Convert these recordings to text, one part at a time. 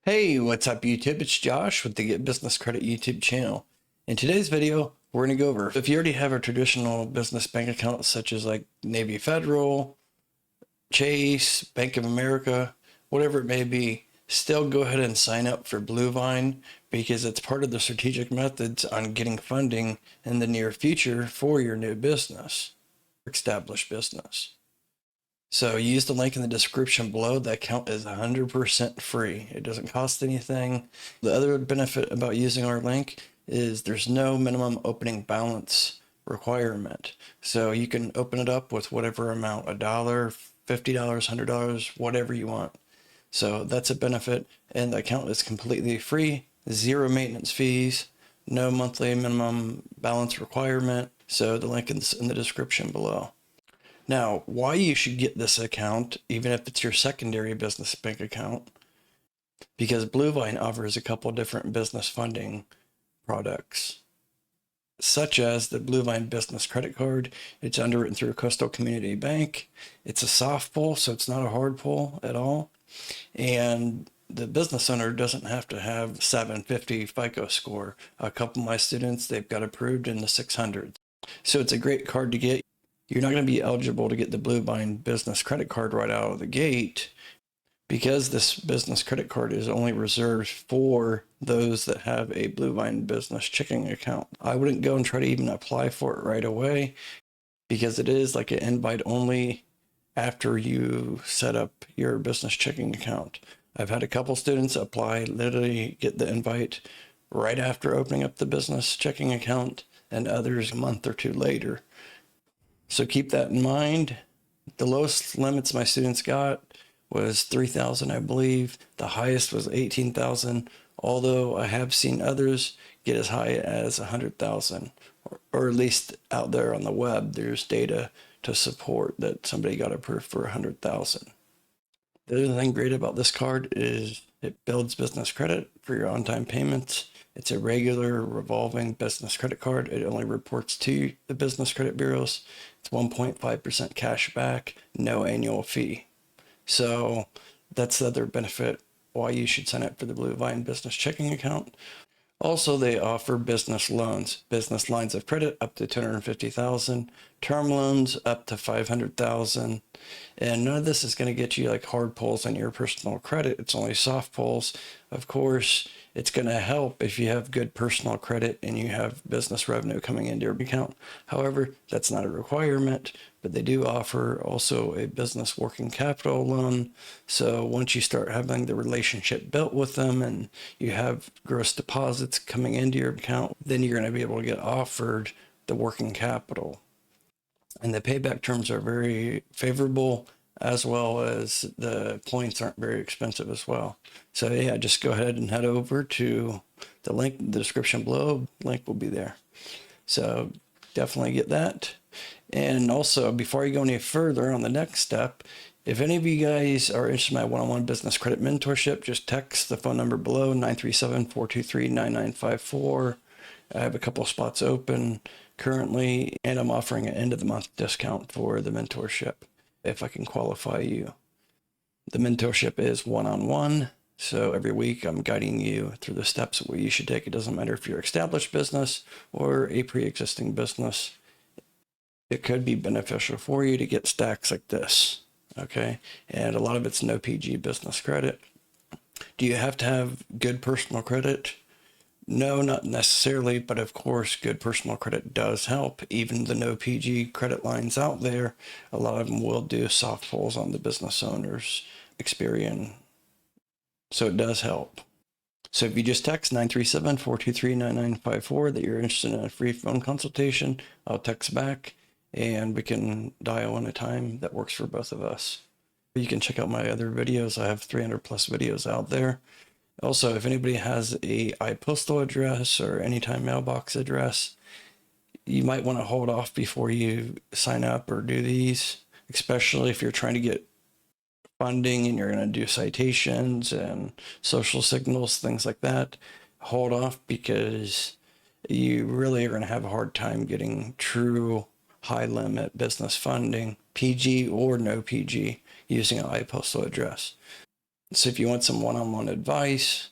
Hey, what's up YouTube? It's Josh with the Get Business Credit YouTube channel. In today's video, we're going to go over if you already have a traditional business bank account such as like Navy Federal, Chase, Bank of America, whatever it may be, still go ahead and sign up for Bluevine because it's part of the strategic methods on getting funding in the near future for your new business, established business. So use the link in the description below. That account is 100% free. It doesn't cost anything. The other benefit about using our link is there's no minimum opening balance requirement. So you can open it up with whatever amount, $1, $50, $100, whatever you want. So that's a benefit. And the account is completely free, zero maintenance fees, no monthly minimum balance requirement. So the link is in the description below. Now, why you should get this account, even if it's your secondary business bank account, because Bluevine offers a couple different business funding products, such as the Bluevine Business Credit Card. It's underwritten through Coastal Community Bank. It's a soft pull, so it's not a hard pull at all. And the business owner doesn't have to have 750 FICO score. A couple of my students, they've got approved in the 600s. So it's a great card to get. You're not going to be eligible to get the Bluevine business credit card right out of the gate because this business credit card is only reserved for those that have a Bluevine business checking account. I wouldn't go and try to even apply for it right away because it is like an invite only after you set up your business checking account. I've had a couple students apply, literally get the invite right after opening up the business checking account, and others a month or two later. So keep that in mind. The lowest limits my students got was 3,000, I believe. The highest was 18,000, although I have seen others get as high as 100,000, or at least out there on the web, there's data to support that somebody got approved for 100,000. The other thing great about this card is it builds business credit for your on-time payments. It's a regular revolving business credit card. It only reports to the business credit bureaus. It's 1.5% cash back, no annual fee. So that's the other benefit why you should sign up for the Bluevine business checking account. Also, they offer business loans, business lines of credit up to 250,000, term loans up to 500,000. And none of this is going to get you like hard pulls on your personal credit. It's only soft pulls. Of course, it's going to help if you have good personal credit and you have business revenue coming into your account. However, that's not a requirement, but they do offer also a business working capital loan. So once you start having the relationship built with them and you have gross deposits coming into your account, then you're going to be able to get offered the working capital. And the payback terms are very favorable, as well as the points aren't very expensive as well. So yeah, just go ahead and head over to the link in the description below. Link will be there. So definitely get that. And also, before you go any further on the next step, if any of you guys are interested in my one-on-one business credit mentorship, just text the phone number below, 937-423-9954. I have a couple of spots open currently, and I'm offering an end of the month discount for the mentorship if I can qualify you. The mentorship is one-on-one, so every week I'm guiding you through the steps where you should take. It doesn't matter if you're an established business or a pre-existing business. It could be beneficial for you to get stacks like this, okay? And a lot of it's no PG business credit. Do you have to have good personal credit? No, not necessarily, but of course, good personal credit does help. Even the no PG credit lines out there, a lot of them will do soft pulls on the business owner's Experian. So it does help. So if you just text 937-423-9954 that you're interested in a free phone consultation, I'll text back and we can dial in a time that works for both of us. You can check out my other videos. I have 300 plus videos out there. Also, if anybody has a iPostal address or anytime mailbox address, you might want to hold off before you sign up or do these, especially if you're trying to get funding and you're going to do citations and social signals, things like that. Hold off because you really are going to have a hard time getting true high limit business funding, PG or no PG, using an iPostal address. So if you want some one-on-one advice,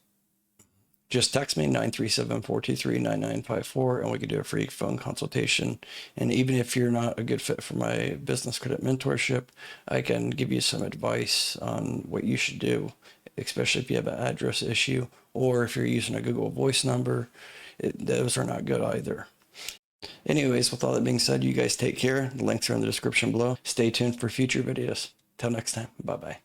just text me 937-423-9954 and we can do a free phone consultation. And even if you're not a good fit for my business credit mentorship, I can give you some advice on what you should do, especially if you have an address issue or if you're using a Google Voice number. Those are not good either. Anyways, with all that being said, you guys take care. The links are in the description below. Stay tuned for future videos. Till next time. Bye-bye.